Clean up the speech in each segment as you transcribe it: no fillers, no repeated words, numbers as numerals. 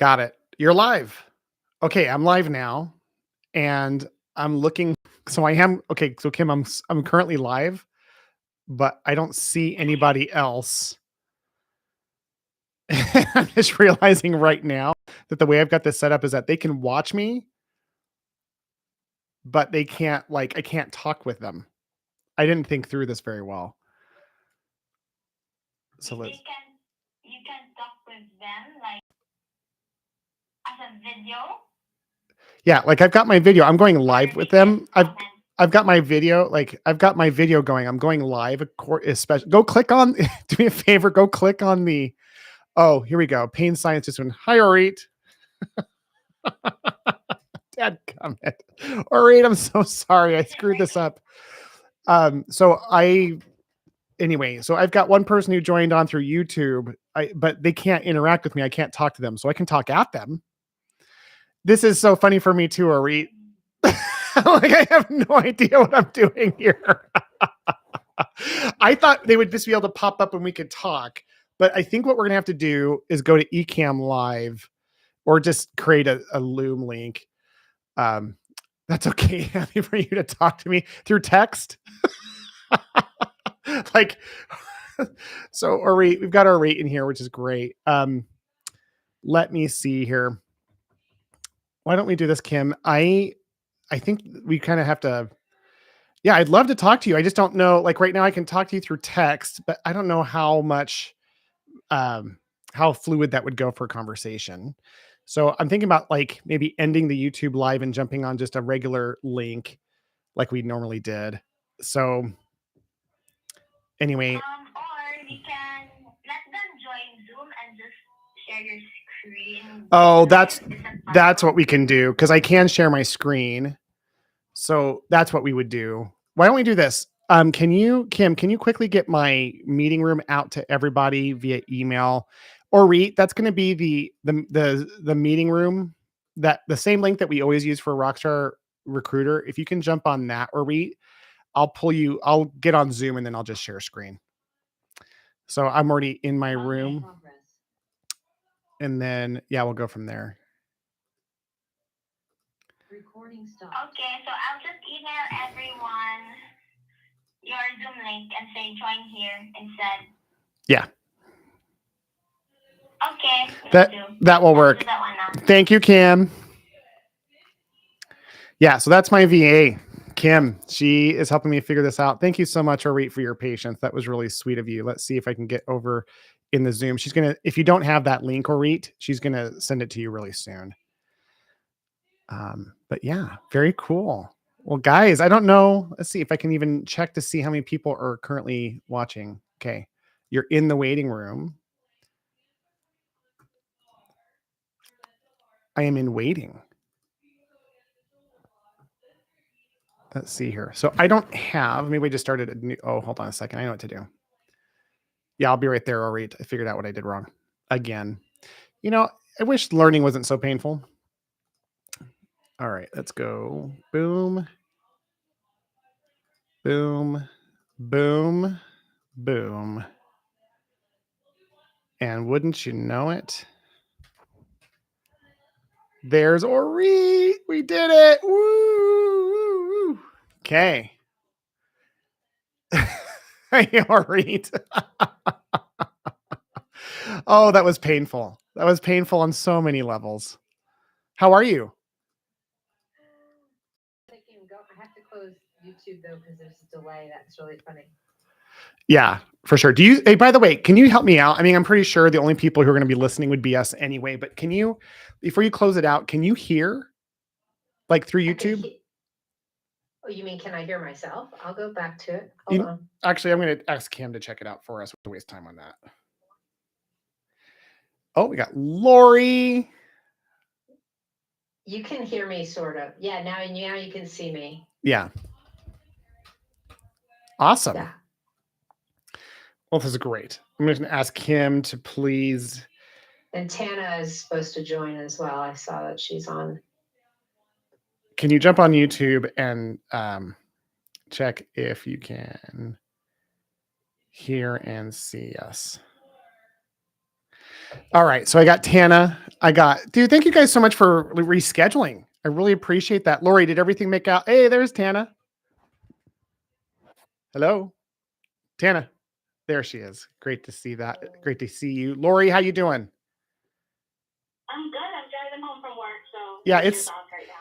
Got it. You're live. Okay, I'm live now, and I'm looking. So I am okay. So Kim, I'm currently live, but I don't see anybody else. I'm just realizing right now that the way I've got this set up is that they can watch me, but they can't I can't talk with them. I didn't think through this very well. So let's. You can talk with them like as a video. Yeah, like I've got my video. I'm going live with them. I've got my video, I've got my video going. I'm going live. Especially, go click on. Do me a favor. Go click on the. Oh, here we go. Pain Science just went. Hi, Orit. Dad comment. Orit, I'm so sorry. I screwed this up. Anyway, so I've got one person who joined on through YouTube, but they can't interact with me. I can't talk to them, so I can talk at them. This is so funny for me too, Orit. I have no idea what I'm doing here. I thought they would just be able to pop up and we could talk, but I think what we're gonna have to do is go to Ecamm Live or just create a Loom link. That's okay, Happy, for you to talk to me through text. So we've got our rate in here, which is great. Let me see here. Why don't we do this, Kim? I think we kind of have to. Yeah, I'd love to talk to you. I just don't know. Like right now, I can talk to you through text, but I don't know how much, how fluid that would go for a conversation. So I'm thinking about maybe ending the YouTube live and jumping on just a regular link, like we normally did. So anyway, or you can let them join Zoom and just share your screen. Oh, that's what we can do, because I can share my screen. So that's what we would do. Why don't we do this? Kim, can you quickly get my meeting room out to everybody via email? Or that's going to be the meeting room, that the same link that we always use for Rockstar Recruiter. If you can jump on that, or I'll get on Zoom and then I'll just share screen. So I'm already in my room. And then, yeah, we'll go from there. Recording stopped. Okay, so I'll just email everyone your Zoom link and say join here instead. Yeah. Okay. That will work. Thank you, Kim. Yeah, so that's my VA, Kim. She is helping me figure this out. Thank you so much, Orit, for your patience. That was really sweet of you. Let's see if I can get over in the Zoom. She's gonna, if you don't have that link, Orit, she's gonna send it to you really soon. But yeah, very cool. Well, guys, I don't know. Let's see if I can even check to see how many people are currently watching. Okay, you're in the waiting room. I am in waiting. Let's see here. So I don't have, maybe we just started a new, oh, hold on a second. I know what to do. Yeah, I'll be right there. I'll read. I figured out what I did wrong again. You know, I wish learning wasn't so painful. All right, let's go. Boom. Boom. Boom. Boom. And wouldn't you know it? There's Ori. We did it. Woo. Okay. Hey, Ori. Oh, that was painful. That was painful on so many levels. How are you? I have to close YouTube though because there's a delay. That's really funny. Yeah, for sure. Hey, by the way, can you help me out? I mean, I'm pretty sure the only people who are going to be listening would be us anyway, but can you, before you close it out, can you hear through YouTube? Oh, you mean, can I hear myself? I'll go back to it. Hold on. Actually, I'm going to ask Cam to check it out for us. We'll waste time on that. Oh, we got Lori. You can hear me sort of. Yeah, now you can see me. Yeah. Awesome. Yeah. Well, this is great. I'm just going to ask him to please. And Tana is supposed to join as well. I saw that she's on. Can you jump on YouTube and check if you can hear and see us? All right. So I got Tana Dude, thank you guys so much for rescheduling. I really appreciate that. Lori, did everything make out? Hey, there's Tana. Hello, Tana. There she is. Great to see that. Great to see you. Lori, how you doing? I'm good. I'm driving home from work, so Yeah, your it's thoughts right now.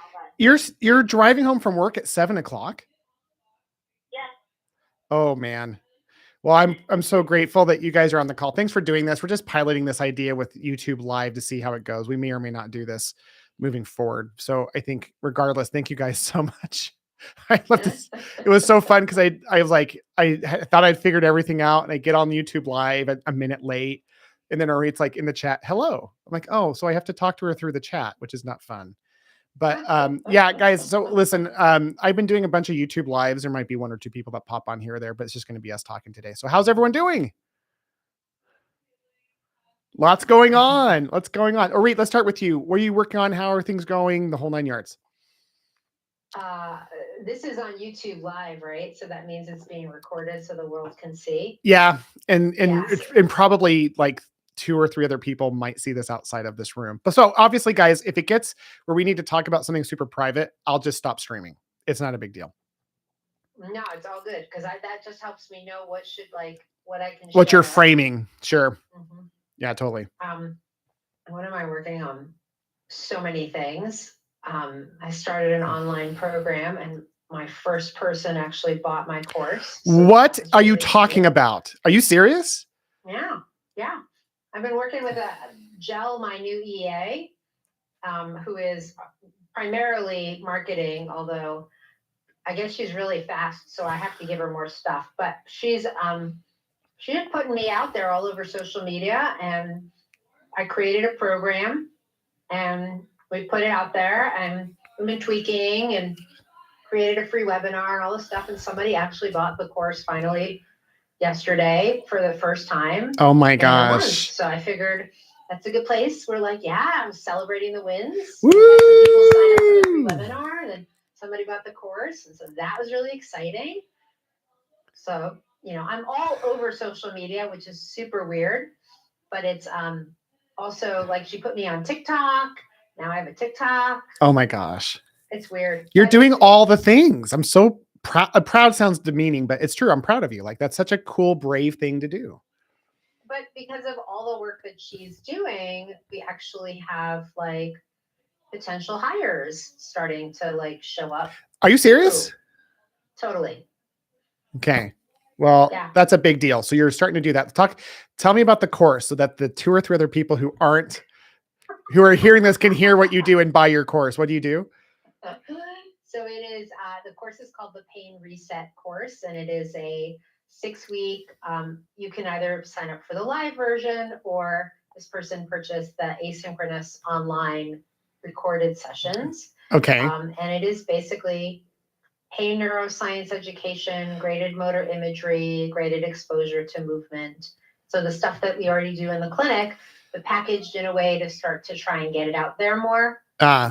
But you're driving home from work at 7:00. yeah, Oh man. Well, I'm so grateful that you guys are on the call. Thanks for doing this. We're just piloting this idea with YouTube Live to see how it goes. We may or may not do this moving forward. So I think regardless, thank you guys so much. I love this. It was so fun because I was like thought I'd figured everything out, and I get on YouTube Live a minute late, and then Orit's like in the chat, "Hello." I'm like, "Oh, so I have to talk to her through the chat," which is not fun. But yeah, guys. So listen, I've been doing a bunch of YouTube lives. There might be one or two people that pop on here or there, but it's just going to be us talking today. So how's everyone doing? Lots going on. What's going on? Orit, let's start with you. What are you working on? How are things going? The whole 9 yards. This is on YouTube Live, right? So that means it's being recorded so the world can see. Yeah, and Yes. and probably like 2 or 3 other people might see this outside of this room. But so obviously, guys, if it gets where we need to talk about something super private, I'll just stop streaming. It's not a big deal. No, it's all good because that just helps me know what I can What you're share. framing, sure. Mm-hmm. Yeah, totally. What am I working on? So many things. I started an online program, and my first person actually bought my course. So what are you talking about? Are you serious? Yeah. I've been working with Gel, my new EA, who is primarily marketing, although I guess she's really fast, so I have to give her more stuff. But she's putting me out there all over social media, and I created a program, and we put it out there, and we've been tweaking and created a free webinar and all this stuff. And somebody actually bought the course finally yesterday for the first time. Oh my gosh. So I figured that's a good place. We're like, yeah, I'm celebrating the wins. Woo! We had some people sign up for the free webinar, and then somebody bought the course. And so that was really exciting. So, I'm all over social media, which is super weird, but it's also like she put me on TikTok. Now I have a TikTok. Oh my gosh. It's weird. You're doing all the things. I'm so proud. Proud sounds demeaning, but it's true. I'm proud of you. Like, that's such a cool, brave thing to do. But because of all the work that she's doing, we actually have like potential hires starting to like show up. Are you serious? Totally. Okay. Well, Yeah. That's a big deal. So you're starting to do that. Tell me about the course so that the 2 or 3 other people who are hearing this can hear what you do and buy your course. What do you do? So it is, the course is called the Pain Reset course, and it is a 6-week, you can either sign up for the live version, or this person purchased the asynchronous online recorded sessions. Okay. And it is basically pain neuroscience education, graded motor imagery, graded exposure to movement. So the stuff that we already do in the clinic, but packaged in a way to start to try and get it out there more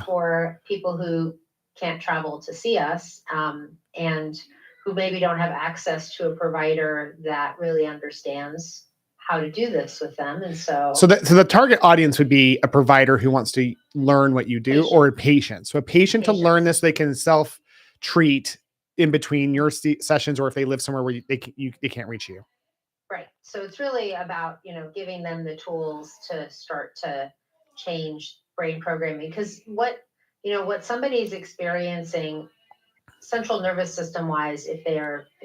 for people who can't travel to see us, and who maybe don't have access to a provider that really understands how to do this with them. And so the target audience would be a provider who wants to learn what you do, or a patient. So a patient to learn this, they can self-treat in between your sessions, or if they live somewhere where they can't reach you. Right. So it's really about, giving them the tools to start to change brain programming, because what somebody's experiencing central nervous system wise, if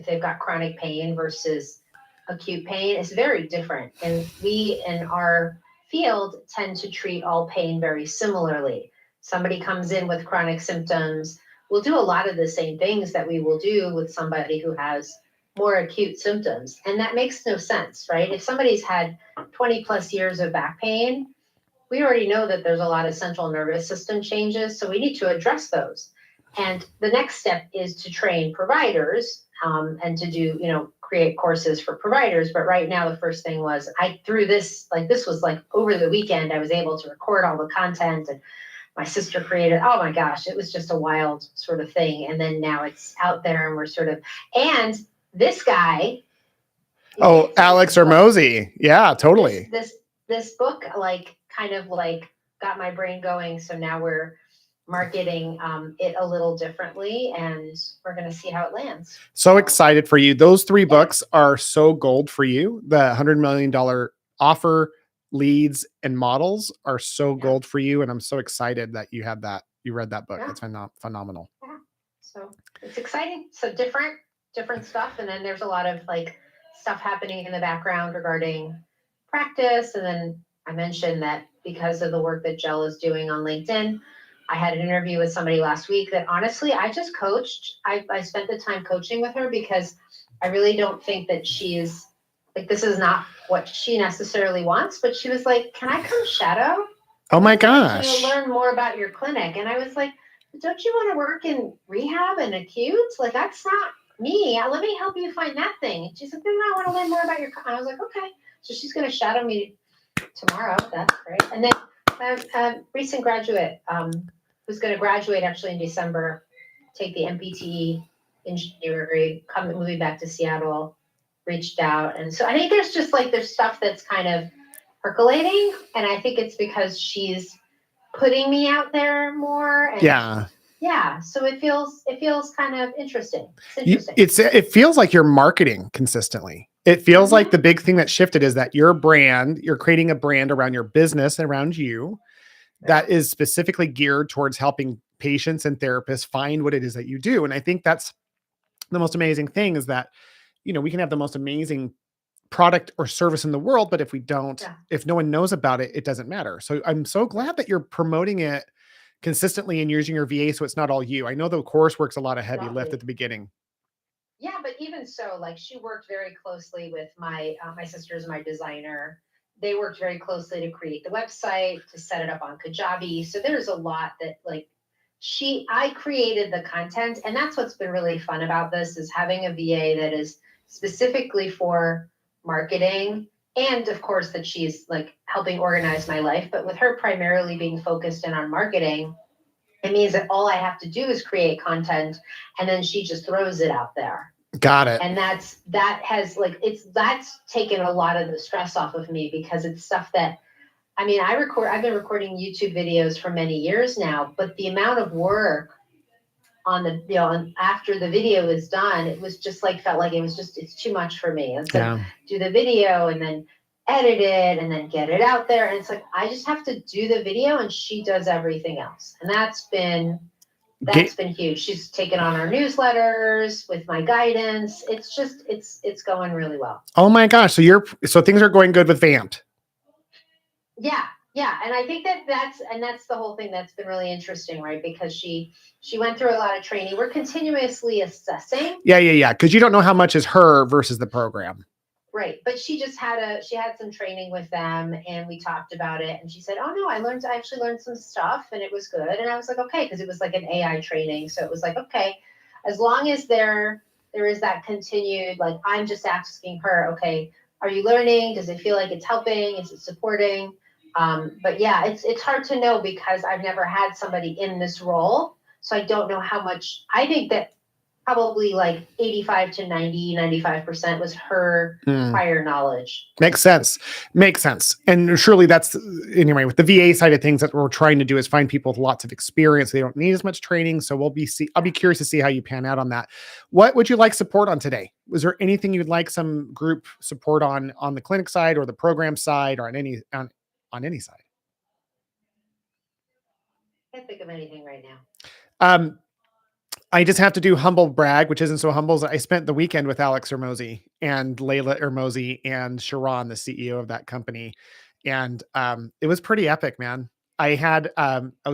they've got chronic pain versus acute pain, is very different. And we in our field tend to treat all pain very similarly. Somebody comes in with chronic symptoms, we'll do a lot of the same things that we will do with somebody who has more acute symptoms. And that makes no sense, right? If somebody's had 20 plus years of back pain, we already know that there's a lot of central nervous system changes, so we need to address those. And the next step is to train providers, and to do, create courses for providers. But right now, the first thing was I threw this was like over the weekend, I was able to record all the content, and my sister created, oh my gosh, it was just a wild sort of thing. And then now it's out there, and we're and this guy. Oh, Alex Hormozi. Yeah, totally. This book kind of got my brain going. So now we're marketing it a little differently, and we're going to see how it lands. So excited for you. Those 3 books are so gold for you. The $100 million offer, leads, and models are so gold for you. And I'm so excited that you had that. You read that book. That's phenomenal. Yeah. So it's exciting. So different stuff. And then there's a lot of like stuff happening in the background regarding practice. And then I mentioned that because of the work that Jill is doing on LinkedIn, I had an interview with somebody last week that honestly, I just coached. I spent the time coaching with her because I really don't think that she's like, this is not what she necessarily wants, but she was like, can I come shadow? Oh my gosh. Learn more about your clinic. And I was like, don't you want to work in rehab and acute? Like, that's not me. Let me help you find that thing. And she's like, no, I want to learn more about your. I was like, okay. So she's going to shadow me tomorrow. That's great. And then a recent graduate who's going to graduate actually in December, take the MPT in January, moving back to Seattle, reached out. And so I think there's stuff that's kind of percolating. And I think it's because she's putting me out there more. And yeah. So it feels kind of interesting. It's interesting. It feels like you're marketing consistently. It feels like the big thing that shifted is that your brand, you're creating a brand around your business and around you that is specifically geared towards helping patients and therapists find what it is that you do. And I think that's the most amazing thing is that, we can have the most amazing product or service in the world, but if we don't, if no one knows about it, it doesn't matter. So I'm so glad that you're promoting it consistently and using your VA so it's not all you. I know the course works a lot of heavy lift at the beginning. Yeah, but even so, like she worked very closely with my sister's my designer. They worked very closely to create the website, to set it up on Kajabi. So there's a lot that like I created the content, and that's what's been really fun about this is having a VA that is specifically for marketing, and of course that she's like helping organize my life, but with her primarily being focused in on marketing, it means that all I have to do is create content and then she just throws it out there. Got it. And that's taken a lot of the stress off of me because it's stuff that, I mean, I've been recording YouTube videos for many years now, but the amount of work on the, and after the video is done, it was just like, felt like it's too much for me. It's like, do the video and then edit it and then get it out there. And it's like, I just have to do the video and she does everything else. And that's been huge. She's taken on our newsletters with my guidance. It's just, it's going really well. Oh my gosh. So things are going good with Vamped. Yeah. Yeah. And I think that's the whole thing that's been really interesting, right? Because she went through a lot of training. We're continuously assessing. Yeah. Cause you don't know how much is her versus the program. Right. But she had some training with them and we talked about it and she said, oh no, I actually learned some stuff and it was good. And I was like, okay. Cause it was like an AI training. So it was like, okay, as long as there is that continued, like, I'm just asking her, okay, are you learning? Does it feel like it's helping? Is it supporting? But yeah, it's hard to know because I've never had somebody in this role. So I don't know how much. I think that probably like 85 to 95% was her prior knowledge. Makes sense. And surely that's, anyway, with the VA side of things that we're trying to do is find people with lots of experience. They don't need as much training. So I'll be curious to see how you pan out on that. What would you like support on today? Was there anything you'd like some group support on the clinic side or the program side or on any side? I can't think of anything right now. I just have to do humble brag, which isn't so humble. I spent the weekend with Alex Hermosi and Layla Hermosi and Sharon, the CEO of that company. And it was pretty epic, man. I felt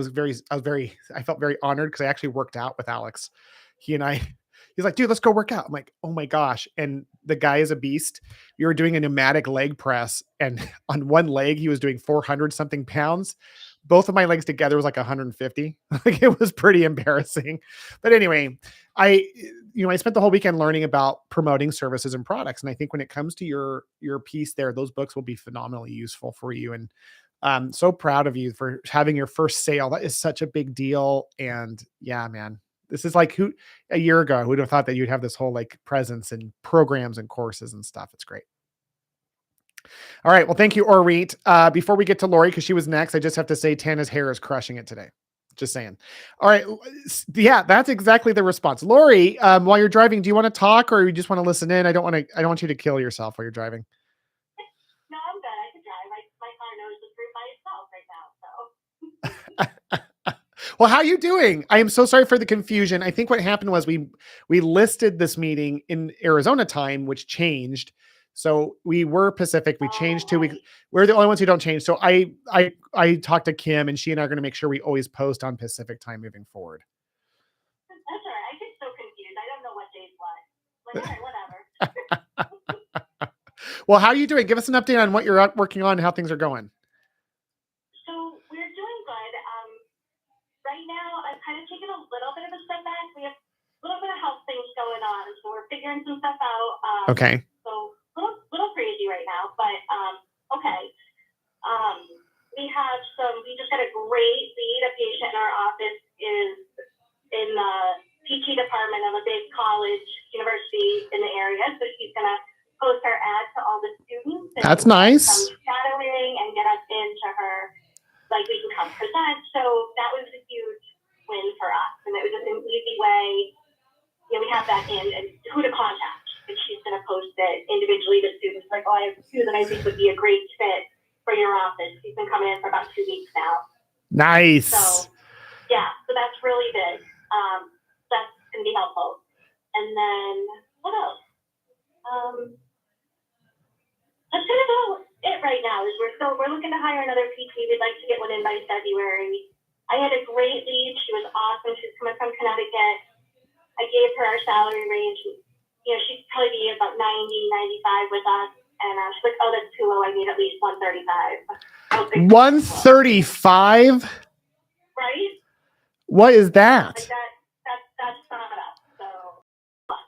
very honored because I actually worked out with Alex. He's like, dude, let's go work out. I'm like, oh my gosh. And the guy is a beast. We were doing a pneumatic leg press and on one leg, he was doing 400 something pounds. Both of my legs together was like 150. Like it was pretty embarrassing. But anyway, I spent the whole weekend learning about promoting services and products. And I think when it comes to your piece there, those books will be phenomenally useful for you. And I'm so proud of you for having your first sale. That is such a big deal. And yeah, man, this is like a year ago, who would have thought that you'd have this whole like presence and programs and courses and stuff. It's great. All right. Well, thank you, Orit. Before we get to Lori, because she was next, I just have to say Tana's hair is crushing it today. Just saying. All right. Yeah, that's exactly the response. Lori, while you're driving, do you want to talk or you just want to listen in? I don't want you to kill yourself while you're driving. No, I'm good. I can drive. My car knows the truth by itself right now. So. Well, how are you doing? I am so sorry for the confusion. I think what happened was we listed this meeting in Arizona time, which changed. So we were Pacific. We changed to we're the only ones who don't change. So I talked to Kim and she and I are going to make sure we always post on Pacific time moving forward. That's all right. I get so confused. I don't know what day's what. Like, all right, whatever. Well, how are you doing? Give us an update on what you're working on and how things are going. So we're doing good. Right now, I've kind of taken a little bit of a step back. We have a little bit of health things going on, so we're figuring some stuff out. Okay. So little crazy right now, but okay. We just got a great lead. A patient in our office is in the PT department of a big college, university in the area, so she's gonna post our ad to all the students. And that's nice. Some shadowing and get us into her, like we can come present. So that was a huge win for us, and it was just an easy way. You know, we have that in and who to contact. And she's going to post it individually to students. Like, oh, I have two that I think would be a great fit for your office. She's been coming in for about 2 weeks now. Nice. So, yeah, so that's really big. That's going to be helpful. And then, what else? That's kind of it right now. Is we're looking to hire another PT. We'd like to get one in by February. I had a great lead. She was awesome. She's coming from Connecticut. I gave her our salary range. You know, she'd probably be about 90, 95 with us. And she's like, oh, that's too low. I need at least 135. 135? Right? What is that? Like that's not up. So, fuck.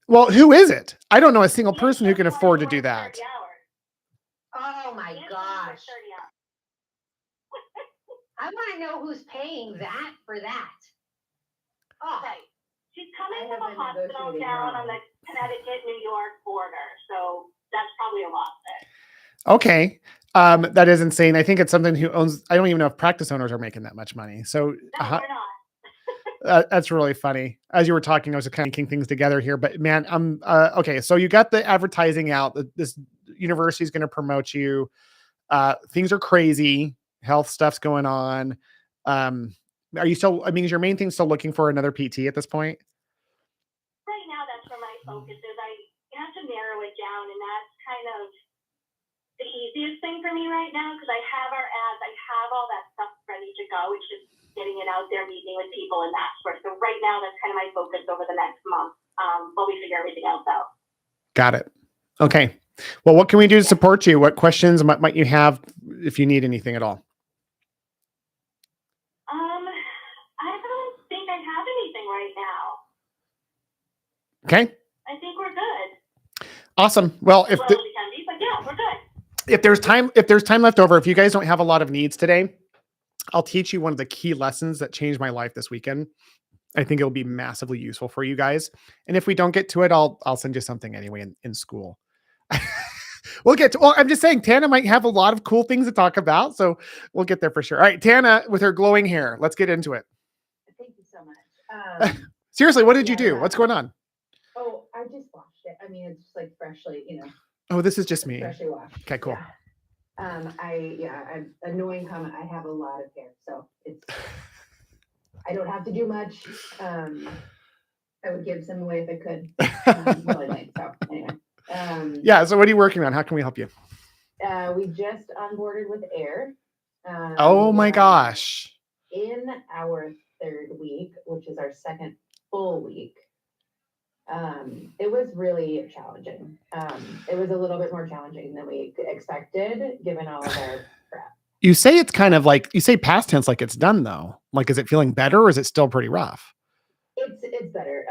Well, who is it? I don't know a single person who can afford to do that. Oh my gosh. I want to know who's paying that for that. Oh. Right. She's coming from a hospital down on the Connecticut-New York border, so that's probably a lot there. Okay. That is insane. I think it's something who owns, I don't even know if practice owners are making that much money. So no, we're not. That's really funny. As you were talking, I was kind of linking things together here, but man, okay. So you got the advertising out that this university is going to promote you. Things are crazy. Health stuff's going on. Are you still, I mean, is your main thing still looking for another PT at this point? Right now, that's where my focus is. I have to narrow it down, and that's kind of the easiest thing for me right now because I have our ads, I have all that stuff ready to go. It's just getting it out there, meeting with people, and that sort. So right now, that's kind of my focus over the next month while we figure everything else out. Got it. Okay. Well, what can we do to support you? What questions might you have if you need anything at all? I don't think I have anything right now. Okay. I think we're good. Awesome. Well, but yeah, we're good. If there's time left over, if you guys don't have a lot of needs today, I'll teach you one of the key lessons that changed my life this weekend. I think it'll be massively useful for you guys. And if we don't get to it, I'll send you something anyway in school. Well, I'm just saying Tana might have a lot of cool things to talk about. So we'll get there for sure. All right, Tana with her glowing hair. Let's get into it. Thank you so much. Seriously, what did you do? What's going on? Oh, I just washed it. I mean, it's just like freshly, Oh, this is just me. Freshly washed. Okay, cool. Yeah. I'm annoying comment. I have a lot of hair, so I don't have to do much. I would give some away if I could. Really late, so anyway. Yeah. So what are you working on? How can we help you? We just onboarded with Air. Oh my gosh. In our 3rd week, which is our 2nd full week. It was really challenging. It was a little bit more challenging than we expected, given all of our prep. You say it's kind of like, you say past tense like it's done though. Like, is it feeling better or is it still pretty rough? It's better.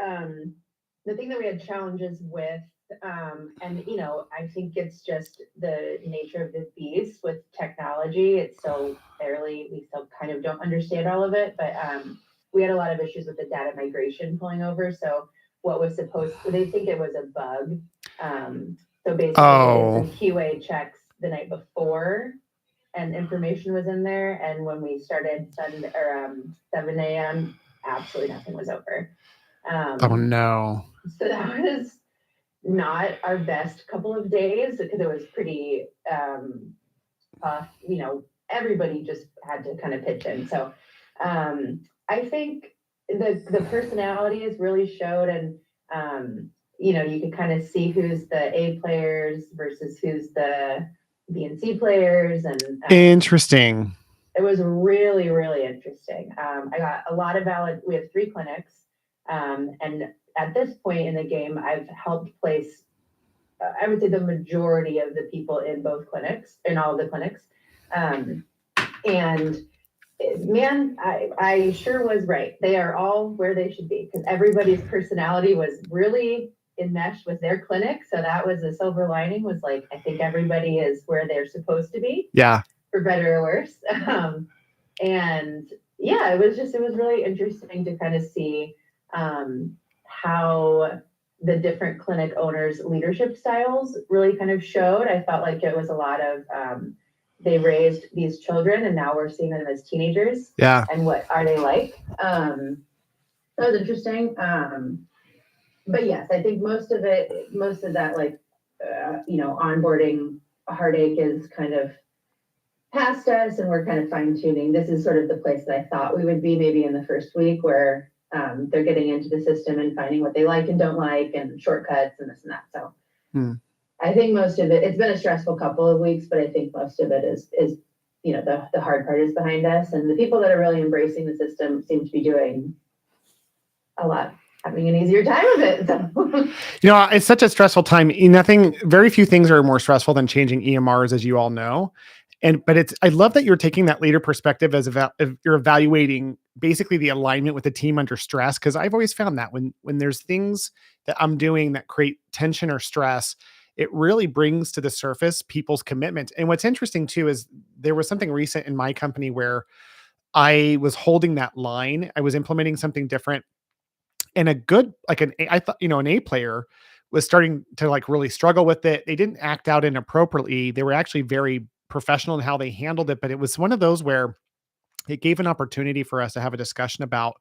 The thing that we had challenges with, and I think it's just the nature of the beast with technology. It's so we still kind of don't understand all of it, but we had a lot of issues with the data migration pulling over. So what was they think it was a bug. So basically, we did some QA checks the night before, and information was in there. And when we started 7 a.m., absolutely nothing was over. Oh no. So that was not our best couple of days because it was pretty tough. Everybody just had to kind of pitch in. So I think the personalities really showed, and you could kind of see who's the A players versus who's the B and C players, and interesting. It was really, really interesting. I got a lot of we have 3 clinics, and at this point in the game, I've helped place, I would say, the majority of the people in all of the clinics. And man, I sure was right. They are all where they should be because everybody's personality was really enmeshed with their clinic. So that was a silver lining, was like, I think everybody is where they're supposed to be. Yeah. For better or worse. And yeah, it was really interesting to kind of see how the different clinic owners' leadership styles really kind of showed. I felt like it was a lot of they raised these children and now we're seeing them as teenagers. Yeah. And what are they like? That was interesting. But yes, I think most of that, like, onboarding heartache is kind of past us, and we're kind of fine tuning. This is sort of the place that I thought we would be maybe in the first week, where they're getting into the system and finding what they like and don't like, and shortcuts and this and that. So I think most of it's been a stressful couple of weeks, but I think most of it is the hard part is behind us, and the people that are really embracing the system seem to be doing a lot, having an easier time of it. So. It's such a stressful time. Very few things are more stressful than changing EMRs, as you all know. But I love that you're taking that leader perspective as you're evaluating basically the alignment with the team under stress. Cause I've always found that when there's things that I'm doing that create tension or stress, it really brings to the surface people's commitment. And what's interesting too, is there was something recent in my company where I was holding that line. I was implementing something different, and I thought, an A player was starting to like really struggle with it. They didn't act out inappropriately. They were actually very professional in how they handled it. But it was one of those where it gave an opportunity for us to have a discussion about,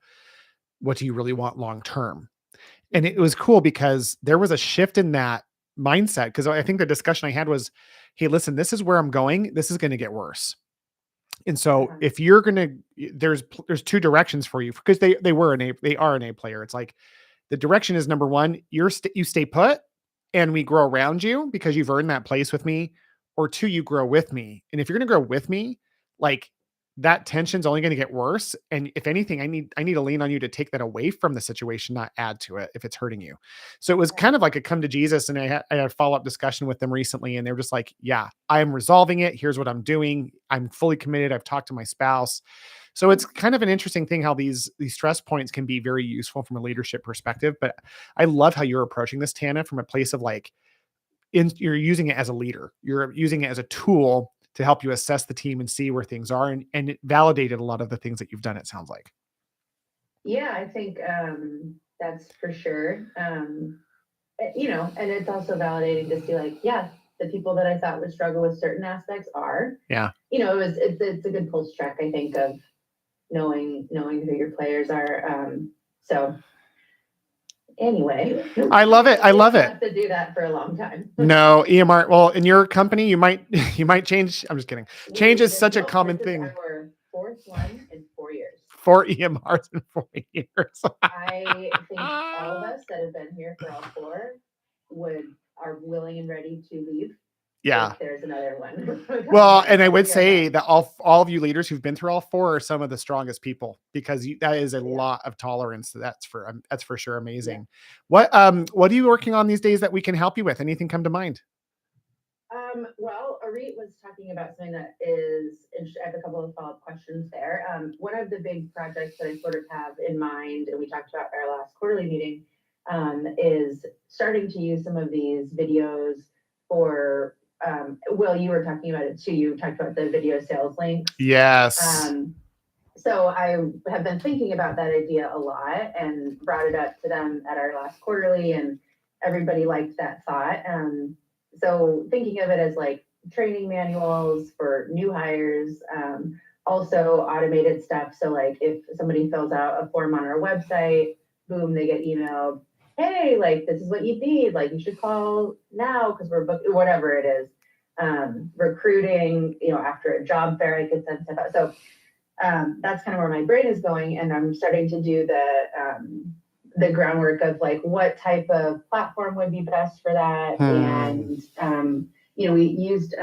what do you really want long-term? And it was cool because there was a shift in that mindset. Cause I think the discussion I had was, hey, listen, this is where I'm going. This is going to get worse. And so if you're going to, there's 2 directions for you, because they are an A player. It's like, the direction is, number 1, you stay put and we grow around you because you've earned that place with me, or 2, you grow with me. And if you're going to grow with me, like, that tension's only going to get worse. And if anything, I need to lean on you to take that away from the situation, not add to it if it's hurting you. So it was kind of like a come to Jesus. And I had a follow-up discussion with them recently, and they were just like, yeah, I'm resolving it. Here's what I'm doing. I'm fully committed. I've talked to my spouse. So it's kind of an interesting thing how these stress points can be very useful from a leadership perspective. But I love how you're approaching this, Tana, from a place of like, you're using it as a leader. You're using it as a tool to help you assess the team and see where things are. And it validated a lot of the things that you've done, it sounds like. Yeah, I think that's for sure. And it's also validating to see, like, yeah, the people that I thought would struggle with certain aspects are. Yeah. It's a good pulse check, I think, of knowing who your players are. So anyway, I love it. I love it. Have to do that for a long time. No, EMR. Well, in your company, you might change. I'm just kidding. Change is such a common thing. Our 4th one in 4 years. 4 EMRs in 4 years. I think all of us that have been here for all 4 are willing and ready to leave. Yeah. If there's another one. Well, and I would say that all of you leaders who've been through all 4 are some of the strongest people, because that is a lot of tolerance. That's for sure amazing. Yeah. What are you working on these days that we can help you with? Anything come to mind? Well, Arit was talking about something that is, I have a couple of follow-up questions there. One of the big projects that I sort of have in mind, and we talked about our last quarterly meeting, is starting to use some of these videos for, Will, you were talking about it too. You talked about the video sales links. Yes. So I have been thinking about that idea a lot and brought it up to them at our last quarterly, and everybody liked that thought. so thinking of it as like training manuals for new hires, also automated stuff. So like if somebody fills out a form on our website, boom, they get emailed, hey, like this is what you need, like you should call now because we're booked, whatever it is. Recruiting, after a job fair, I could send stuff out. So that's kind of where my brain is going, and I'm starting to do the groundwork of like what type of platform would be best for that. And we used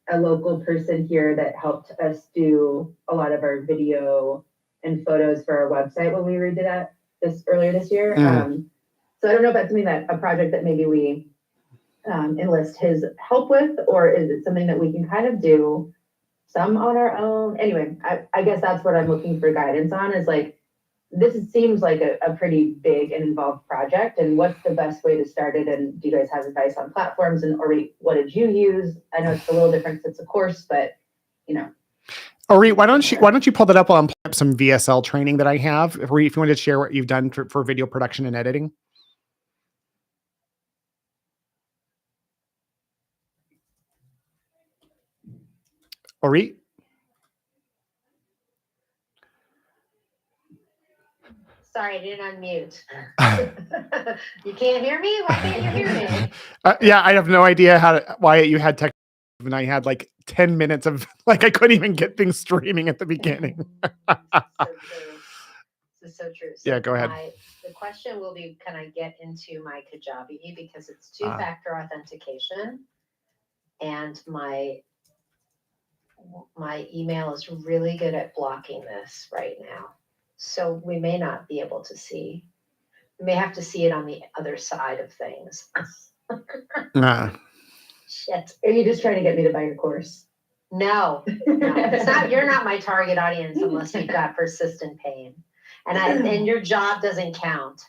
a local person here that helped us do a lot of our video and photos for our website when we redid that earlier this year. So I don't know if that's something that a project that maybe we enlist his help with, or is it something that we can kind of do some on our own? Anyway, I guess that's what I'm looking for guidance on, is like, this seems like a pretty big and involved project, and what's the best way to start it? And do you guys have advice on platforms, and what did you use? I know it's a little different since it's a course, but Ori, why don't you pull that up while I'm pulling up some VSL training that I have? Ori, if you want to share what you've done for video production and editing. Ori? Sorry, I didn't unmute. You can't hear me? Why can't you hear me? Yeah, I have no idea why you had tech, and I had like 10 minutes of like I couldn't even get things streaming at the beginning. This is so true. So yeah, go ahead. The question will be, can I get into my Kajabi, because it's two-factor authentication, and my email is really good at blocking this right now. So we may not be able to see. We may have to see it on the other side of things. Shit. Are you just trying to get me to buy your course? No. It's not. You're not my target audience unless you've got persistent pain, and your job doesn't count.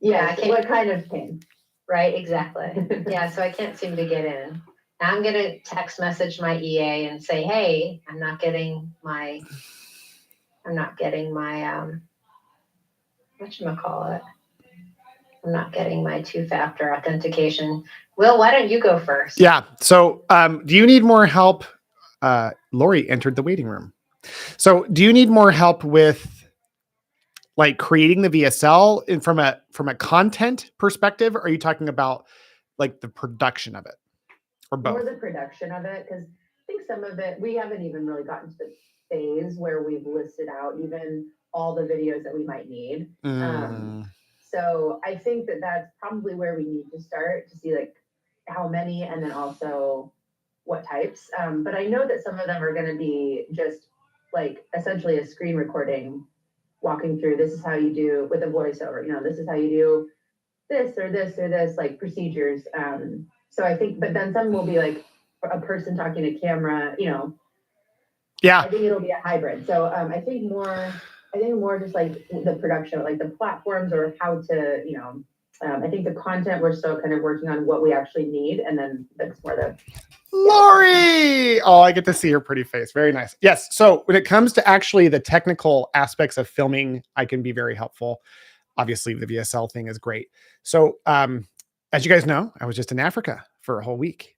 Yeah. What kind of pain? Right. Exactly. Yeah. So I can't seem to get in. I'm going to text message my EA and say, hey, I'm not getting my whatchamacallit? I'm not getting my two-factor authentication. Will, why don't you go first? Yeah. So do you need more help? Lori entered the waiting room. So do you need more help with like creating the VSL from a content perspective? Or are you talking about like the production of it? Or both? More the production of it, because I think some of it, we haven't even really gotten to the phase where we've listed out even all the videos that we might need. So I think that's probably where we need to start to see like how many, and then also what types. But I know that some of them are going to be just like essentially a screen recording, walking through, this is how you do with a voiceover, this is how you do this or this or this, like procedures. So I think, but then some will be like a person talking to camera, Yeah. I think it'll be a hybrid. So I think more just like the production, like the platforms, or how to, I think the content, we're still kind of working on what we actually need. And then that's more the Lori. Oh, I get to see her pretty face. Very nice. Yes. So when it comes to actually the technical aspects of filming, I can be very helpful. Obviously the VSL thing is great. So, as you guys know, I was just in Africa for a whole week,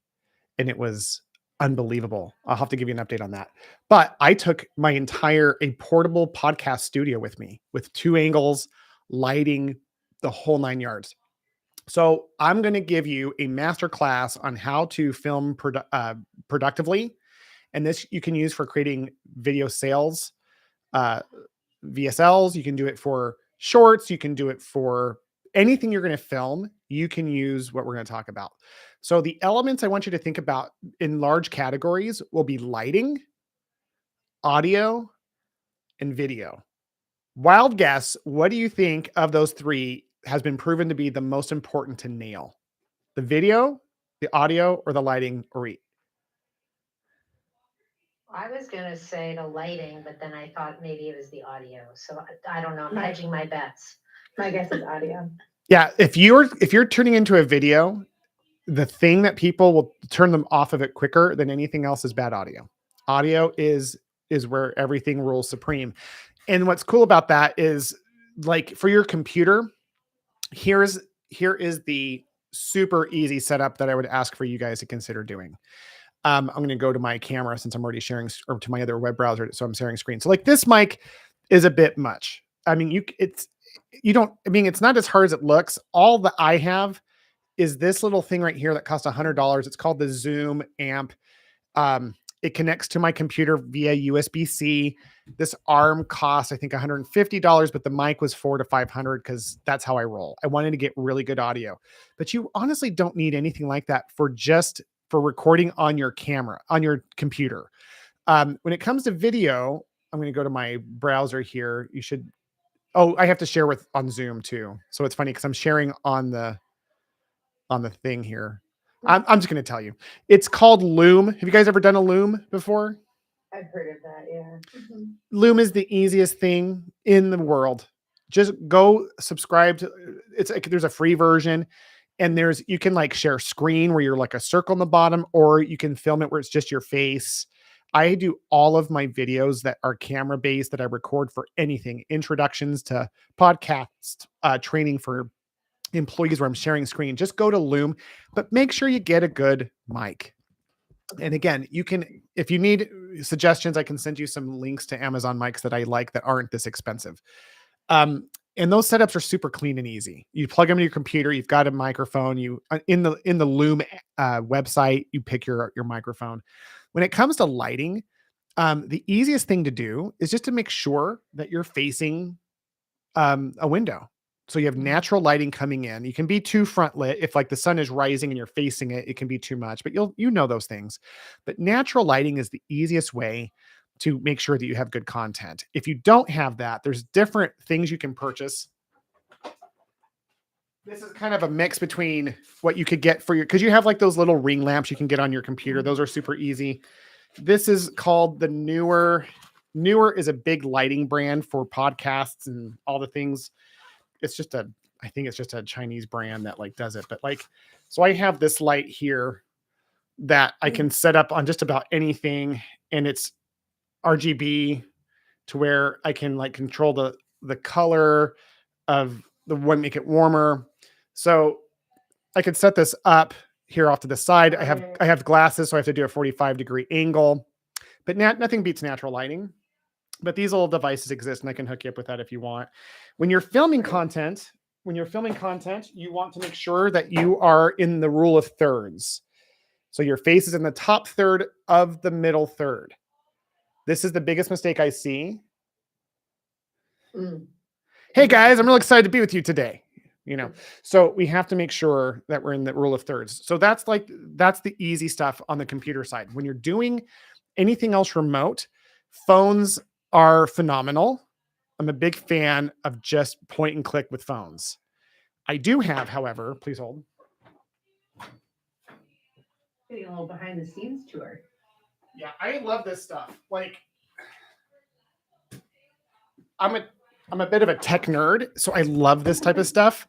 and it was unbelievable. I'll have to give you an update on that. But I took a portable podcast studio with me with 2 angles, lighting, the whole 9 yards. So I'm going to give you a master class on how to film productively. And this you can use for creating video sales, VSLs. You can do it for shorts. You can do it for anything you're going to film. You can use what we're going to talk about. So the elements I want you to think about in large categories will be lighting, audio, and video. Wild guess, what do you think of those 3 has been proven to be the most important to nail? The video, the audio, or the lighting, or each? I was going to say the lighting, but then I thought maybe it was the audio. So I don't know. I'm hedging my bets. My guess is audio. Yeah. If you're turning into a video, the thing that people will turn them off of it quicker than anything else is bad audio. Audio is where everything rules supreme. And what's cool about that is, like, for your computer, here is the super easy setup that I would ask for you guys to consider doing. I'm going to go to my camera since I'm already sharing, or to my other web browser. So I'm sharing screen. So like this mic is a bit much. I mean, it's not as hard as it looks. All that I have is this little thing right here that costs $100. It's called the Zoom amp. It connects to my computer via USB-C. This arm costs, I think, $150, but the mic was $400 to $500 because that's how I roll. I wanted to get really good audio, but you honestly don't need anything like that for recording on your camera, on your computer. When it comes to video, I'm going to go to my browser here. I have to share on Zoom too. So it's funny because I'm sharing on the thing here. I'm just going to tell you. It's called Loom. Have you guys ever done a Loom before? I've heard of that. Yeah. Loom is the easiest thing in the world. Just go subscribe to there's a free version, and you can like share screen where you're like a circle in the bottom, or you can film it where it's just your face. I do all of my videos that are camera based that I record for anything, introductions to podcasts, training for employees where I'm sharing screen. Just go to Loom, but make sure you get a good mic. And again, if you need suggestions, I can send you some links to Amazon mics that I like that aren't this expensive. And those setups are super clean and easy. You plug them in your computer. You've got a microphone. In the Loom website, you pick your microphone. When it comes to lighting, the easiest thing to do is just to make sure that you're facing a window. So you have natural lighting coming in. You can be too front lit. If like the sun is rising and you're facing it, it can be too much, but you know those things. But natural lighting is the easiest way to make sure that you have good content. If you don't have that, there's different things you can purchase. This is kind of a mix between what you could get because you have like those little ring lamps you can get on your computer. Those are super easy. This is called the Newer. Newer is a big lighting brand for podcasts and all the things. I think it's just a Chinese brand that like does it. But like, so I have this light here that I can set up on just about anything, and it's RGB to where I can like control the color of the one, make it warmer. So I could set this up here off to the side. I have glasses, so I have to do a 45-degree angle, but nothing beats natural lighting. But these little devices exist, and I can hook you up with that if you want. When you're filming content, you want to make sure that you are in the rule of thirds. So your face is in the top third of the middle third. This is the biggest mistake I see. Hey guys, I'm really excited to be with you today. So we have to make sure that we're in the rule of thirds. So that's the easy stuff on the computer side. When you're doing anything else remote, phones are phenomenal. I'm a big fan of just point and click with phones. I do have, however, please hold. Getting a little behind the scenes tour. Yeah, I love this stuff. Like, I'm a bit of a tech nerd, so I love this type of stuff.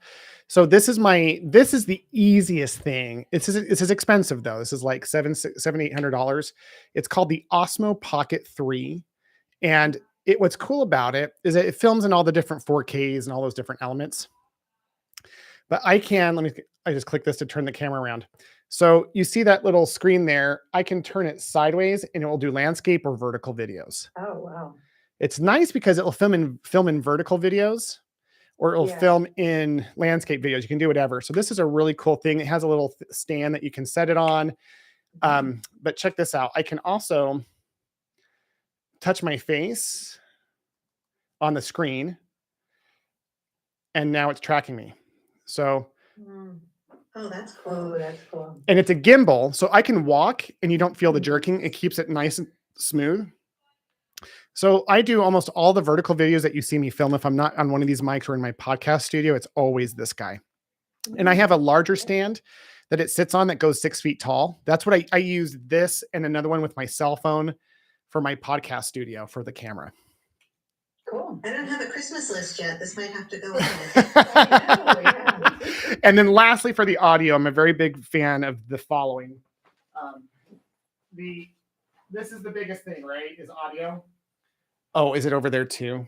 So this is the easiest thing. This is expensive though. This is like $800. It's called the Osmo Pocket 3. And what's cool about it is that it films in all the different 4Ks and all those different elements. But I just click this to turn the camera around. So you see that little screen there, I can turn it sideways and it will do landscape or vertical videos. Oh, wow. It's nice because it will film in vertical videos, or it'll film in landscape videos. You can do whatever. So this is a really cool thing. It has a little stand that you can set it on. But check this out. I can also touch my face on the screen, and now it's tracking me. So, oh, that's cool. That's cool. And it's a gimbal, so I can walk and you don't feel the jerking. It keeps it nice and smooth. So I do almost all the vertical videos that you see me film. If I'm not on one of these mics or in my podcast studio, it's always this guy. And I have a larger stand that it sits on that goes 6 feet tall. That's what I use this and another one with my cell phone for my podcast studio for the camera. Cool. I don't have a Christmas list yet. This might have to go on. And then lastly, for the audio, I'm a very big fan of the following. This is the biggest thing, right? Is audio. Oh, is it over there too?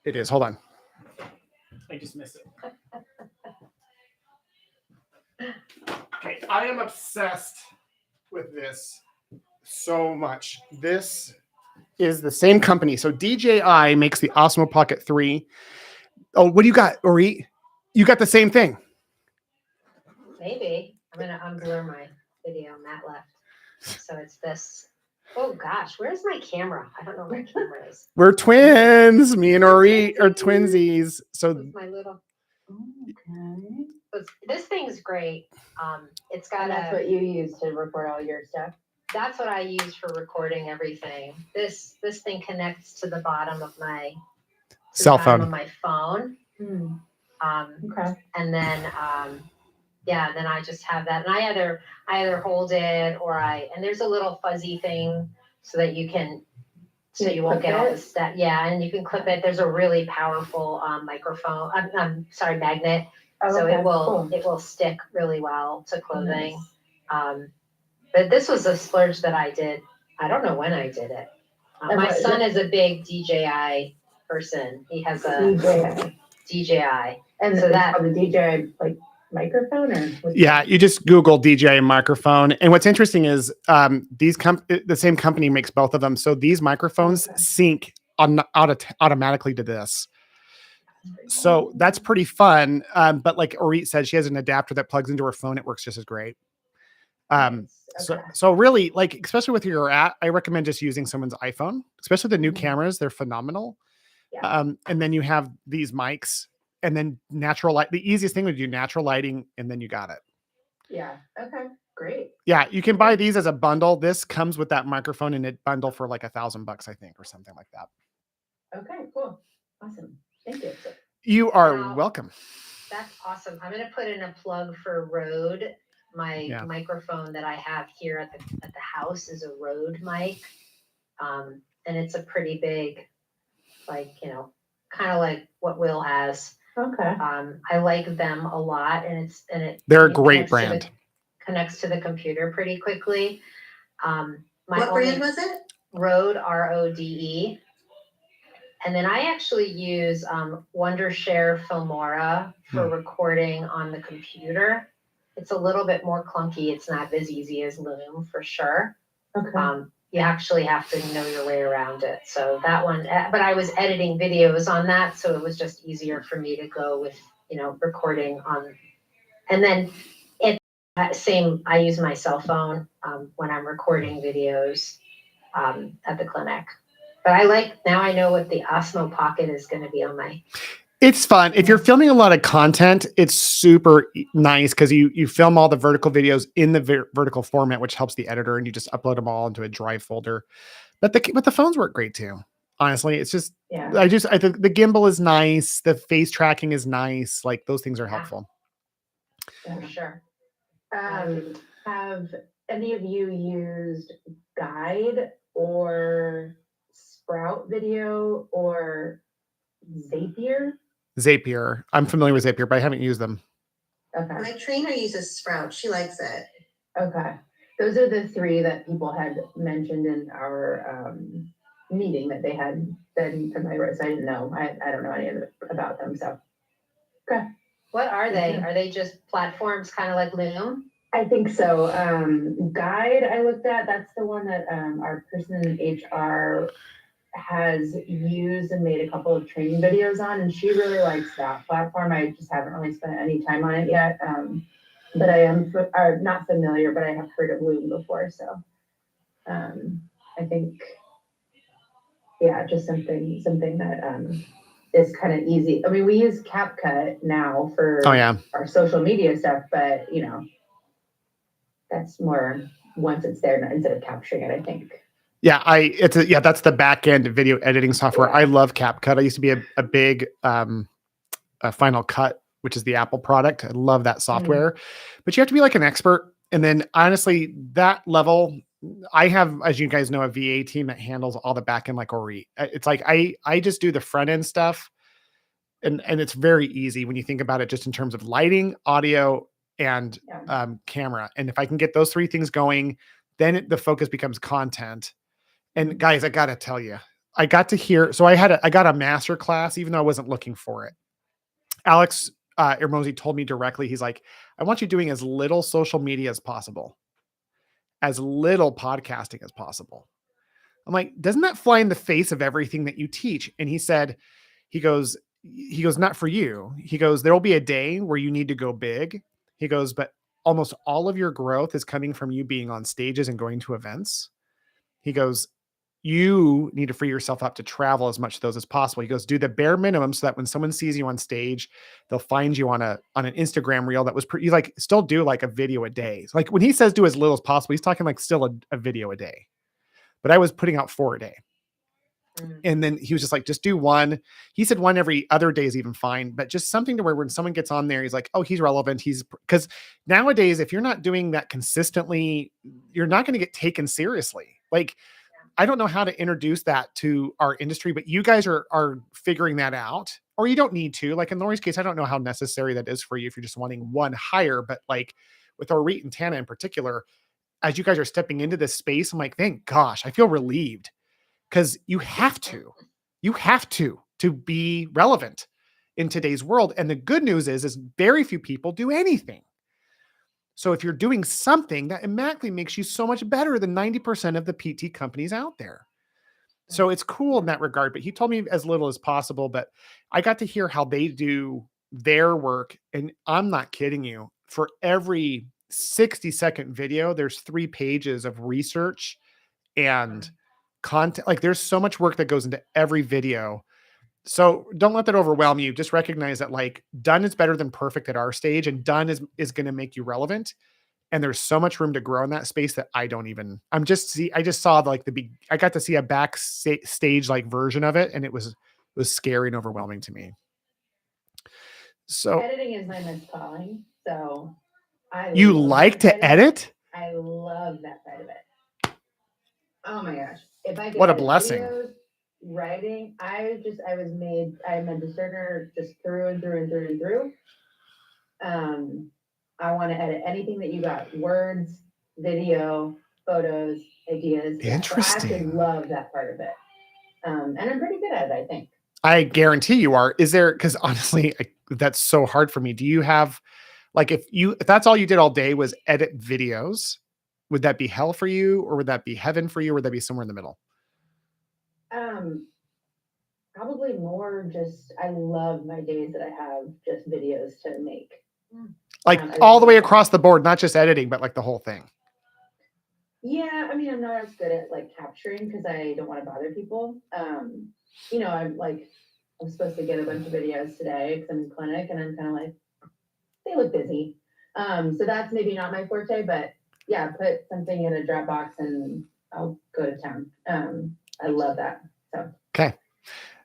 It is. Hold on. I just missed it. Okay, I am obsessed with this so much. This is the same company. So DJI makes the Osmo Pocket 3. Oh, what do you got, Ori? You got the same thing. Maybe. I'm gonna unblur my video. Matt left. So it's this. Oh gosh, where's my camera? I don't know where my camera is. We're twins. Me and Ori are twinsies. So This is my little. Okay. This thing's great. It's got And that's what you use to record all your stuff. That's what I use for recording everything. This thing connects to the bottom of my cell bottom phone. of my phone. Okay. And then then I just have that, and I either hold it or and there's a little fuzzy thing so that you won't get all the stuff. Yeah, and you can clip it. There's a really powerful microphone. I'm sorry, magnet. Oh, So okay, it will stick really well to clothing. Nice. But this was a splurge that I did. I don't know when I did it. My son is a big DJI person. He has a DJI. And so so that the DJI like microphone or Yeah, you just Google DJI microphone. And what's interesting is the same company makes both of them. So these microphones sync automatically to this. So that's pretty fun. But like Orit said, she has an adapter that plugs into her phone. It works just as great. So really, like, especially with your app, I recommend just using someone's iPhone, especially the new cameras. They're phenomenal. Yeah. And then you have these mics, and then natural light. The easiest thing would do natural lighting, and then you got it. Yeah. Okay. Great. Yeah, you can buy these as a bundle. This comes with that microphone in it bundle for like $1,000, I think, or something like that. Okay. Cool. Awesome. Thank you. You are welcome. That's awesome. I'm gonna put in a plug for Rode. My microphone that I have here at the house is a Rode mic, and it's a pretty big, like, kind of like what Will has. Okay. I like them a lot, and they're a great brand. Connects to the computer pretty quickly. What brand was it? Rode, RODE. And then I actually use Wondershare Filmora for recording on the computer. It's a little bit more clunky. It's not as easy as Loom for sure. Okay. You actually have to know your way around it. So that one, but I was editing videos on that, so it was just easier for me to go with, recording on. And then I use my cell phone when I'm recording videos at the clinic. But now I know what the Osmo Pocket is going to be on my. It's fun. If you're filming a lot of content, it's super nice because you film all the vertical videos in the vertical format, which helps the editor, and you just upload them all into a Drive folder. But the phones work great too. Honestly, it's just, I think the gimbal is nice. The face tracking is nice. Like, those things are helpful. For sure. Have any of you used Guide or Sprout Video or Zapier? Zapier. I'm familiar with Zapier, but I haven't used them. Okay. My trainer uses Sprout. She likes it. Okay. Those are the three that people had mentioned in our meeting that they had been familiar with. So I didn't know. I don't know any about them. So, okay. What are they? Are they just platforms kind of like Loom? I think so. Guide I looked at, that's the one that our person in HR has used and made a couple of training videos on, and she really likes that platform. I just haven't really spent any time on it yet. But I am not familiar, but I have heard of Loom before. So I think, just something that is kind of easy. I mean, we use CapCut now for our social media stuff, but that's more once it's there instead of capturing it, I think. Yeah, that's the back end video editing software. I love CapCut. I used to be a big Final Cut, which is the Apple product. I love that software, but you have to be like an expert. And then honestly, that level, I have, as you guys know, a VA team that handles all the back end like Ori. It's like I just do the front end stuff, and it's very easy when you think about it, just in terms of lighting, audio, and camera. And if I can get those three things going, then the focus becomes content. And guys, I got to tell you, I got a master class, even though I wasn't looking for it. Alex Ermosi told me directly, he's like, I want you doing as little social media as possible, as little podcasting as possible. I'm like, doesn't that fly in the face of everything that you teach? And he said, he goes, not for you. He goes, there'll be a day where you need to go big. He goes, but almost all of your growth is coming from you being on stages and going to events. He goes, you need to free yourself up to travel as much of those as possible. He goes, do the bare minimum so that when someone sees you on stage, they'll find you on an Instagram reel that was you like still do like a video a day. So like when he says do as little as possible, he's talking like still a video a day. But I was putting out 4 a day. And then he was just like, just do one. He said one every other day is even fine, but just something to where when someone gets on there, he's like, oh, he's relevant. Because nowadays, if you're not doing that consistently, you're not going to get taken seriously. Like, I don't know how to introduce that to our industry, but you guys are figuring that out, or you don't need to. Like in Lori's case, I don't know how necessary that is for you if you're just wanting one hire, but like with Orit and Tana in particular, as you guys are stepping into this space, I'm like, thank gosh, I feel relieved. Because you have to be relevant in today's world. And the good news is very few people do anything. So if you're doing something, that automatically makes you so much better than 90% of the PT companies out there. So it's cool in that regard. But he told me as little as possible, but I got to hear how they do their work. And I'm not kidding you. For every 60-second video, there's 3 pages of research and content. Like there's so much work that goes into every video. So don't let that overwhelm you. Just recognize that like done is better than perfect at our stage, and done is going to make you relevant. And there's so much room to grow in that space that I just saw like I got to see a backstage like version of it, and it was scary and overwhelming to me. So editing is my next calling. So you like to edit? I love that side of it. Oh my gosh. If I could what a edit blessing. Videos, writing, I'm a discerner just through and through and through and through. I want to edit anything that you got, words, video, photos, ideas. Interesting. So I actually love that part of it. And I'm pretty good at it, I think. I guarantee you are. Is there, because honestly, that's so hard for me. Do you have, like, if that's all you did all day was edit videos, would that be hell for you, or would that be heaven for you, or would that be somewhere in the middle? Probably more just, I love my days that I have just videos to make. Like all the way across the board, not just editing, but like the whole thing. Yeah, I mean, I'm not as good at like capturing because I don't want to bother people. I'm supposed to get a bunch of videos today because I'm in clinic, and I'm kind of like, they look busy. So that's maybe not my forte, but yeah, put something in a Dropbox and I'll go to town. I love that. So okay.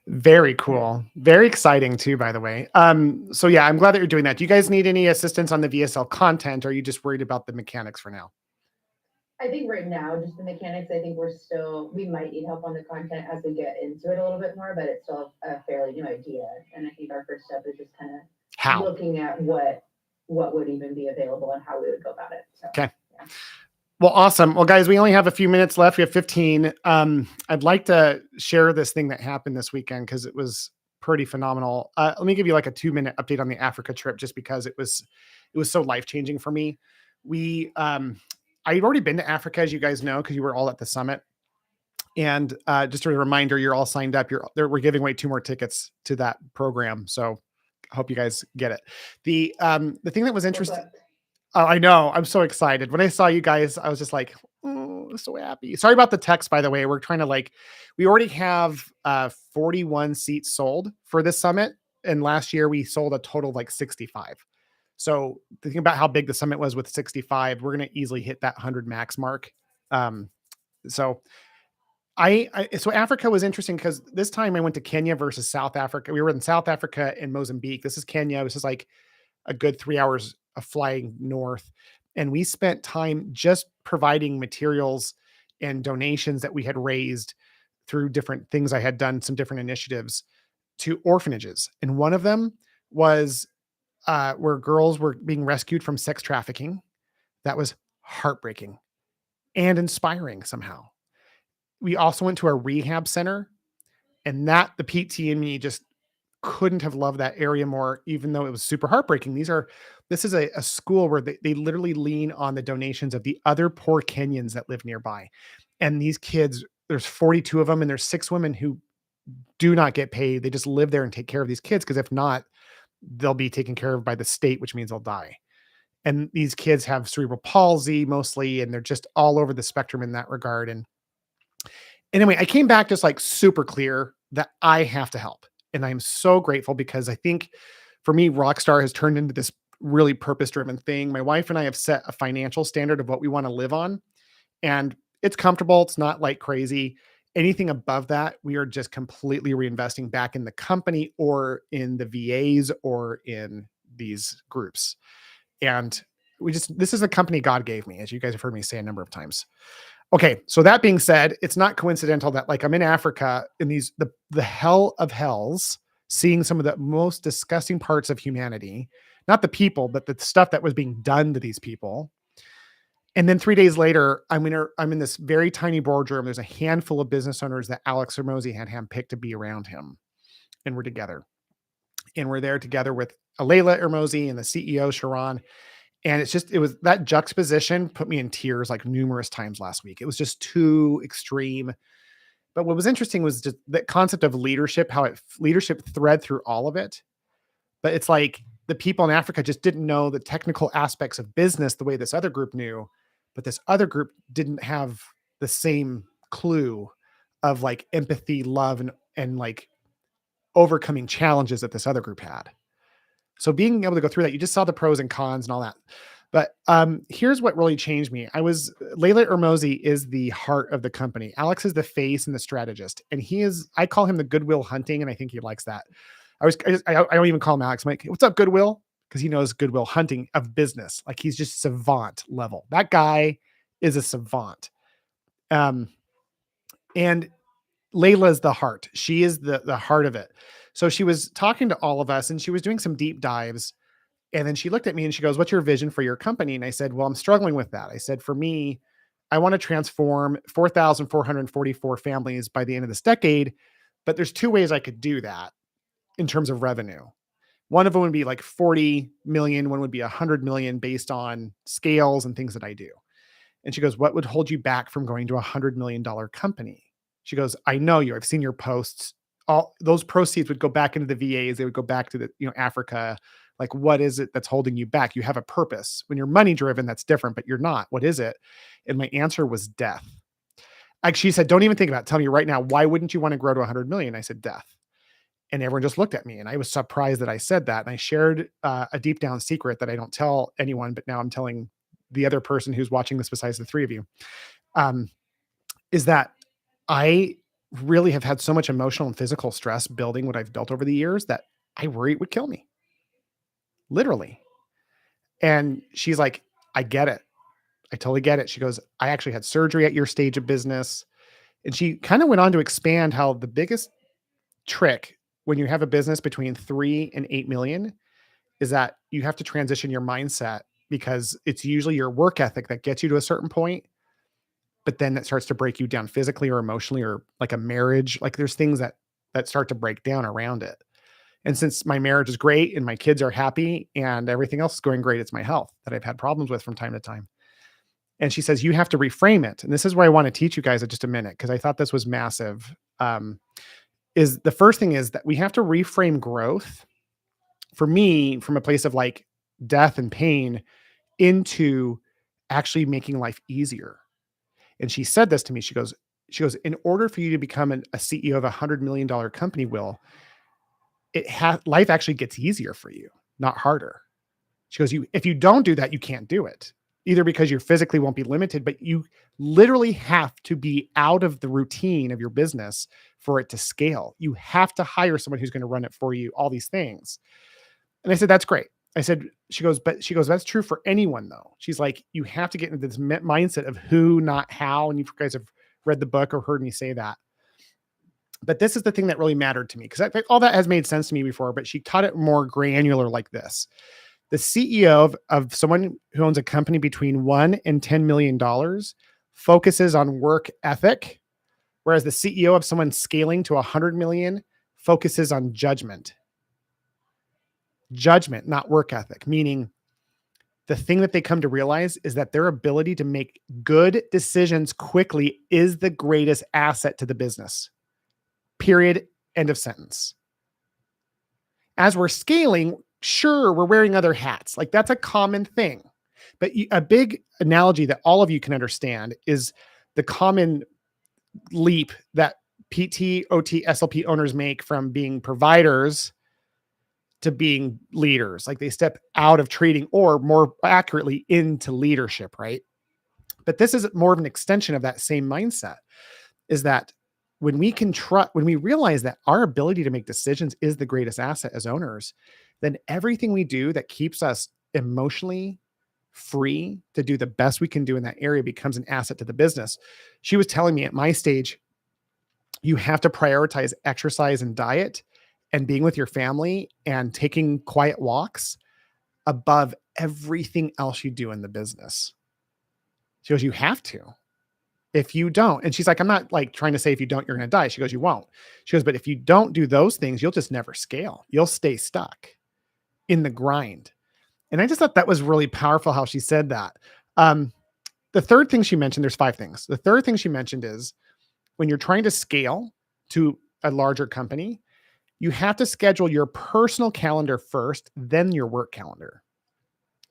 Very cool. Very exciting too, by the way. So yeah, I'm glad that you're doing that. Do you guys need any assistance on the VSL content? Or are you just worried about the mechanics for now? I think right now, just the mechanics, I think we might need help on the content as we get into it a little bit more, but it's still a fairly new idea. And I think our first step is just kind of looking at what would even be available and how we would go about it. So, okay. Yeah. Well, awesome. Well, guys, we only have a few minutes left. We have 15. I'd like to share this thing that happened this weekend because it was pretty phenomenal. Let me give you like a 2-minute update on the Africa trip, just because it was so life-changing for me. I've already been to Africa, as you guys know, because you were all at the summit. And just a reminder, you're all signed up. We're giving away 2 more tickets to that program. So I hope you guys get it. The thing that was interesting. Oh, I know. I'm so excited. When I saw you guys, I was just like, oh, so happy. Sorry about the text, by the way. We're trying to we already have 41 seats sold for this summit. And last year we sold a total of 65. So thinking about how big the summit was with 65, we're going to easily hit that 100 max mark. So Africa was interesting because this time I went to Kenya versus South Africa. We were in South Africa and Mozambique. This is Kenya. This is like a good 3 hours of flying north. And we spent time just providing materials and donations that we had raised through different things. I had done some different initiatives to orphanages. And one of them was where girls were being rescued from sex trafficking. That was heartbreaking and inspiring somehow. We also went to a rehab center, and that the PT in me just couldn't have loved that area more, even though it was super heartbreaking. This is a school where they literally lean on the donations of the other poor Kenyans that live nearby. And these kids, there's 42 of them, and there's 6 women who do not get paid. They just live there and take care of these kids, because if not, they'll be taken care of by the state, which means they'll die. And these kids have cerebral palsy mostly, and they're just all over the spectrum in that regard. And anyway, I came back just like super clear that I have to help. And I'm so grateful, because I think for me, Rockstar has turned into this really purpose-driven thing. My wife and I have set a financial standard of what we want to live on, and it's comfortable. It's not like crazy. Anything above that, we are just completely reinvesting back in the company or in the VAs or in these groups. And this is the company God gave me, as you guys have heard me say a number of times. Okay. So that being said, it's not coincidental that like I'm in Africa in the hell of hells, seeing some of the most disgusting parts of humanity, not the people, but the stuff that was being done to these people. And then 3 days later, I'm in this very tiny boardroom. There's a handful of business owners that Alex Hermosi had handpicked to be around him. And we're together. And we're there together with Alayla Hermosi and the CEO, Sharon. And it was that juxtaposition put me in tears like numerous times last week. It was just too extreme. But what was interesting was just the concept of leadership, how leadership thread through all of it. But it's like the people in Africa just didn't know the technical aspects of business the way this other group knew. But this other group didn't have the same clue of like empathy, love, and like overcoming challenges that this other group had. So being able to go through that, you just saw the pros and cons and all that. But here's what really changed me. Layla Hermosi is the heart of the company. Alex is the face and the strategist. And I call him the Goodwill Hunting, and I think he likes that. I don't even call him Alex. I'm like, what's up, Goodwill? Because he knows Goodwill Hunting of business. Like he's just savant level. That guy is a savant. And Layla is the heart. She is the heart of it. So she was talking to all of us, and she was doing some deep dives. And then she looked at me and she goes, "What's your vision for your company?" And I said, "Well, I'm struggling with that." I said, "For me, I want to transform 4,444 families by the end of this decade. But there's 2 ways I could do that in terms of revenue. One of them would be like 40 million. One would be 100 million based on scales and things that I do." And she goes, "What would hold you back from going to $100 million company?" She goes, "I know you. I've seen your posts. All those proceeds would go back into the VAs. They would go back to Africa. Like, what is it that's holding you back? You have a purpose. When you're money driven, that's different, but you're not. What is it?" And my answer was death. Like she said, "Don't even think about it. Tell me right now, why wouldn't you want to grow to 100 million? I said, "Death." And everyone just looked at me, and I was surprised that I said that. And I shared a deep down secret that I don't tell anyone, but now I'm telling the other person who's watching this besides the 3 of you, is that I really have had so much emotional and physical stress building what I've built over the years that I worry it would kill me. Literally. And she's like, "I get it. I totally get it." She goes, "I actually had surgery at your stage of business." And she kind of went on to expand how the biggest trick when you have a business between 3 and 8 million is that you have to transition your mindset, because it's usually your work ethic that gets you to a certain point, but then that starts to break you down physically or emotionally, or like a marriage. Like there's things that start to break down around it. And since my marriage is great and my kids are happy and everything else is going great, it's my health that I've had problems with from time to time. And she says, you have to reframe it. And this is where I want to teach you guys in just a minute, because I thought this was massive. Is the first thing is that we have to reframe growth, for me, from a place of like death and pain into actually making life easier. And she said this to me. She goes, "In order for you to become a CEO of $100 million company, life actually gets easier for you, not harder." She goes, if you don't do that, you can't do it, either because you physically won't be limited, but you literally have to be out of the routine of your business for it to scale. You have to hire someone who's going to run it for you, all these things. And I said, "That's great." I said, she goes, "That's true for anyone though." She's like, "You have to get into this mindset of who, not how." And you guys have read the book or heard me say that. But this is the thing that really mattered to me, because all that has made sense to me before, but she taught it more granular like this. The CEO of someone who owns a company between $1 and $10 million focuses on work ethic, whereas the CEO of someone scaling to 100 million focuses on judgment. Judgment, not work ethic, meaning the thing that they come to realize is that their ability to make good decisions quickly is the greatest asset to the business. Period. End of sentence. As we're scaling, sure, we're wearing other hats. Like that's a common thing. But a big analogy that all of you can understand is the common leap that PT, OT, SLP owners make from being providers to being leaders. Like they step out of trading, or more accurately into leadership, right? But this is more of an extension of that same mindset, is that when we when we realize that our ability to make decisions is the greatest asset as owners, then everything we do that keeps us emotionally free to do the best we can do in that area becomes an asset to the business. She was telling me at my stage, you have to prioritize exercise and diet and being with your family and taking quiet walks above everything else you do in the business. She goes, you have to. If you don't, and she's like, I'm not like trying to say if you don't, you're going to die. She goes, you won't. She goes, but if you don't do those things, you'll just never scale. You'll stay stuck in the grind. And I just thought that was really powerful how she said that. The third thing she mentioned, there's 5 things. The third thing she mentioned is when you're trying to scale to a larger company, you have to schedule your personal calendar first, then your work calendar.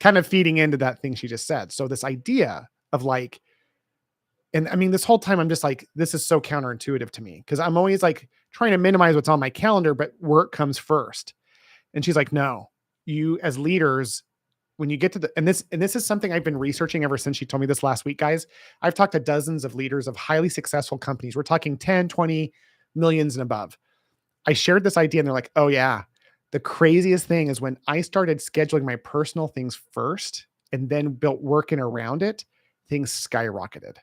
Kind of feeding into that thing she just said. So this idea of like, and I mean, this whole time I'm just like, this is so counterintuitive to me because I'm always like trying to minimize what's on my calendar, but work comes first. And she's like, no, you as leaders, when you get to and this is something I've been researching ever since she told me this last week, guys. I've talked to dozens of leaders of highly successful companies. We're talking 10, 20 millions and above. I shared this idea and they're like, oh yeah. The craziest thing is when I started scheduling my personal things first and then built work in around it, things skyrocketed.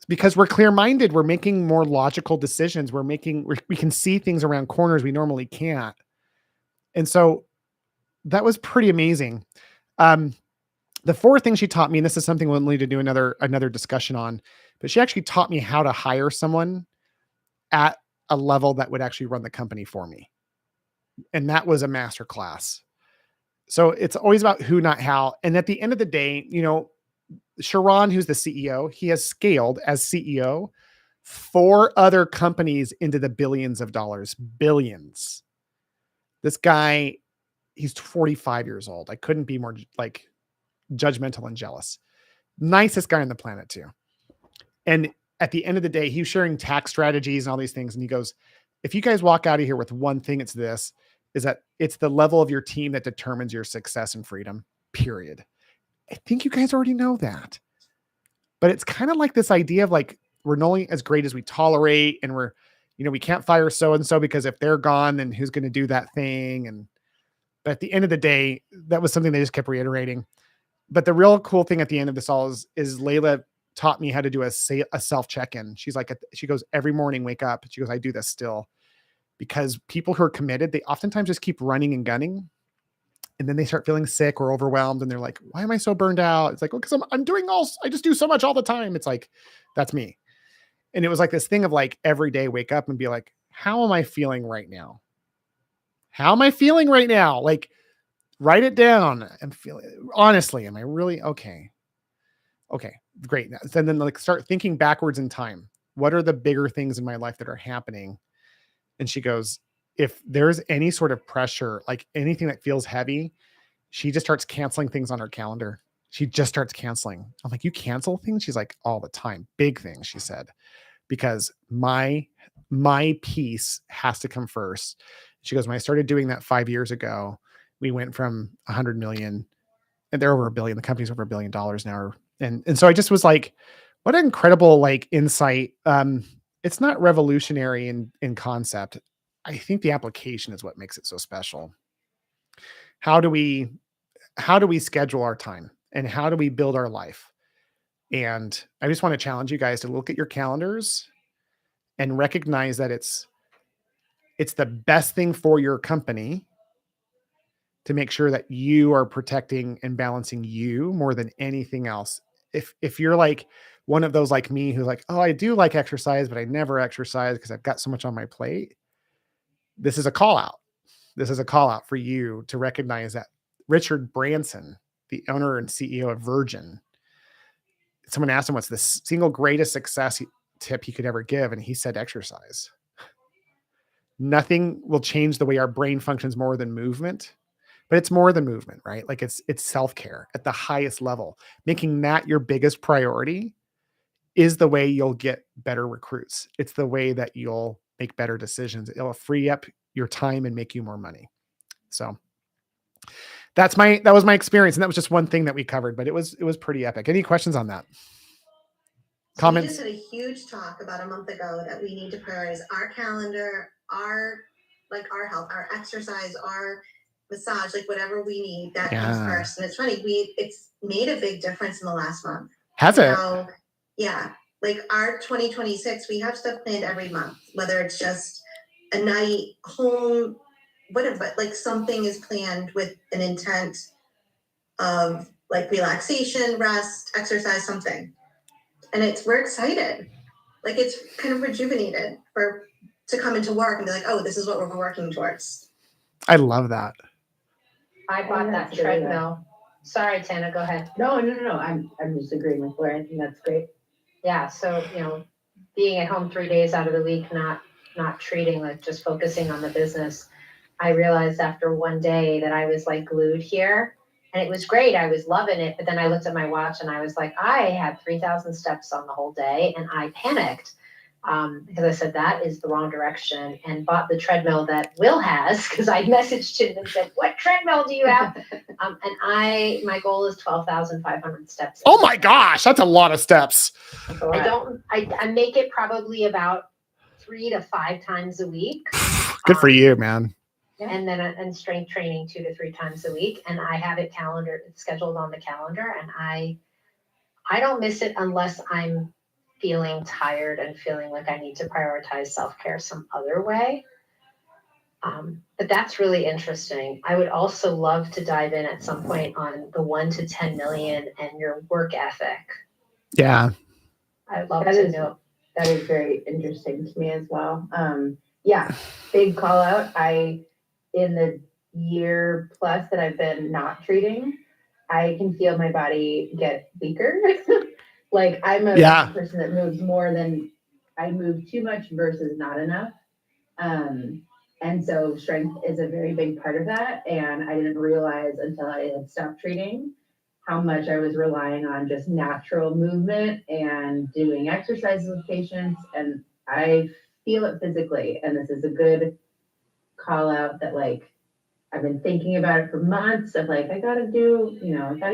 Because we're clear-minded, we're making more logical decisions. We can see things around corners we normally can't. And so that was pretty amazing. The 4th thing she taught me, and this is something we'll need to do another discussion on, but she actually taught me how to hire someone at a level that would actually run the company for me. And that was a master class. So it's always about who, not how. And at the end of the day, you know, Sharon, who's the CEO, he has scaled as CEO 4 other companies into the billions of dollars, billions. This guy, he's 45 years old. I couldn't be more like judgmental and jealous. Nicest guy on the planet too. And at the end of the day, he was sharing tax strategies and all these things. And he goes, if you guys walk out of here with one thing, it's this, is that it's the level of your team that determines your success and freedom, period. I think you guys already know that, but it's kind of like this idea of like, we're only as great as we tolerate. And we're, you know, we can't fire so-and-so because if they're gone, then who's going to do that thing? But at the end of the day, that was something they just kept reiterating. But the real cool thing at the end of this all is Layla taught me how to do a self check-in. She's like, she goes, every morning, wake up. She goes, I do this still because people who are committed, they oftentimes just keep running and gunning. And then they start feeling sick or overwhelmed. And they're like, why am I so burned out? It's like, well, because I just do so much all the time. It's like, that's me. And it was like this thing of like, every day wake up and be like, how am I feeling right now? How am I feeling right now? Like, write it down and feel it. Honestly, am I really okay? Okay, great. And then like start thinking backwards in time. What are the bigger things in my life that are happening? And she goes, if there's any sort of pressure, like anything that feels heavy, she just starts canceling things on her calendar. She just starts canceling. I'm like, you cancel things? She's like, all the time. Big things, she said, because my piece has to come first. She goes, when I started doing that 5 years ago, we went from 100 million and they're over $1 billion. The company's over $1 billion now. And so I just was like, what an incredible like insight. It's not revolutionary in concept. I think the application is what makes it so special. How do we schedule our time and how do we build our life? And I just want to challenge you guys to look at your calendars and recognize that it's the best thing for your company to make sure that you are protecting and balancing you more than anything else. If you're like one of those like me who's like, oh, I do like exercise, but I never exercise because I've got so much on my plate. This is a call out. this is a call out for you to recognize that Richard Branson, the owner and CEO of Virgin, someone asked him what's the single greatest success tip he could ever give. And he said, exercise. Nothing will change the way our brain functions more than movement, but it's more than movement, right? Like it's self-care at the highest level. Making that your biggest priority is the way you'll get better recruits. It's the way that you'll make better decisions. It'll free up your time and make you more money. So that was my experience. And that was just one thing that we covered, but it was pretty epic. Any questions on that? So Comments? we just had a huge talk about a month ago that we need to prioritize our calendar, our health, our exercise, our massage, like whatever we need, that comes first. And it's funny, it's made a big difference in the last month. Has it? Yeah. Like our 2026, we have stuff planned every month, whether it's just a night home, whatever, but like something is planned with an intent of like relaxation, rest, exercise, something. And we're excited. Like it's kind of rejuvenated to come into work and be like, oh, this is what we're working towards. I love that. I bought that treadmill. Sorry, Tana, go ahead. No. I'm just agreeing with Blair. I think that's great. Yeah. So, being at home 3 days out of the week, not treating, like just focusing on the business. I realized after one day that I was like glued here, and it was great. I was loving it. But then I looked at my watch and I was like, I had 3,000 steps on the whole day, and I panicked because I said that is the wrong direction, and bought the treadmill that Will has, because I messaged him and said, what treadmill do you have? And my goal is 12,500 steps. Oh my gosh, that's a lot of steps. I make it probably about 3 to 5 times a week. Good for you, man. And then and strength training 2 to 3 times a week. And I have it scheduled on the calendar, and I don't miss it unless I'm feeling tired and feeling like I need to prioritize self-care some other way. But that's really interesting. I would also love to dive in at some point on the 1 to 10 million and your work ethic. Yeah. I'd love to know. That is very interesting to me as well. Yeah, big call out. In the year plus that I've been not treating, I can feel my body get weaker. Like I'm a person that moves more than I move too much versus not enough. And so strength is a very big part of that. And I didn't realize until I had stopped treating how much I was relying on just natural movement and doing exercises with patients. And I feel it physically. And this is a good call out that like, I've been thinking about it for months of like, I gotta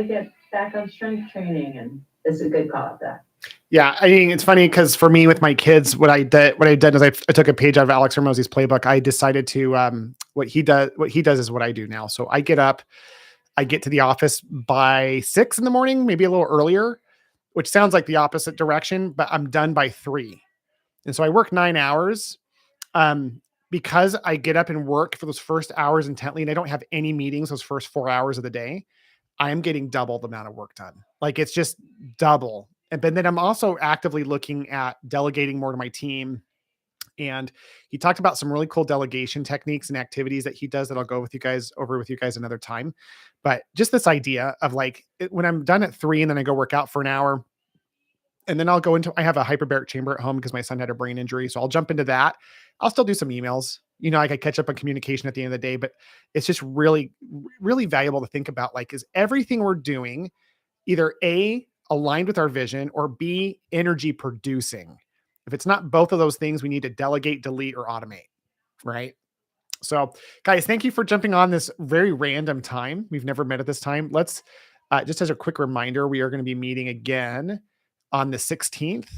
get back on strength training, and this is a good call out for that. Yeah. I mean, it's funny because for me with my kids, what I did is I took a page out of Alex Hormozzi's playbook. I decided to, what he does is what I do now. So I get up, I get to the office by 6 in the morning, maybe a little earlier, which sounds like the opposite direction, but I'm done by 3. And so I work 9 hours. Because I get up and work for those first hours intently, and I don't have any meetings those first 4 hours of the day, I'm getting double the amount of work done. Like it's just double. But then I'm also actively looking at delegating more to my team. And he talked about some really cool delegation techniques and activities that he does that I'll go with you guys another time. But just this idea of like, when I'm done at 3 and then I go work out for an hour, and then I have a hyperbaric chamber at home because my son had a brain injury. So I'll jump into that. I'll still do some emails, I could catch up on communication at the end of the day, but it's just really, really valuable to think about, like, is everything we're doing either A, aligned with our vision, or B, energy producing? If it's not both of those things, we need to delegate, delete, or automate. Right. So guys, thank you for jumping on this very random time. We've never met at this time. Let's just as a quick reminder, we are going to be meeting again on the 16th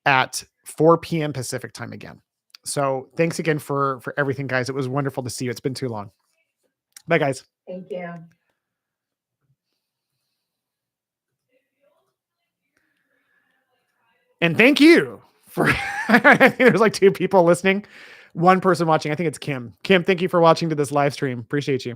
at 4 p.m. Pacific time again. So thanks again for everything, guys. It was wonderful to see you. It's been too long. Bye, guys. Thank you. And thank you for, I think there's like 2 people listening, 1 person watching. I think it's Kim. Kim, thank you for watching to this live stream. Appreciate you.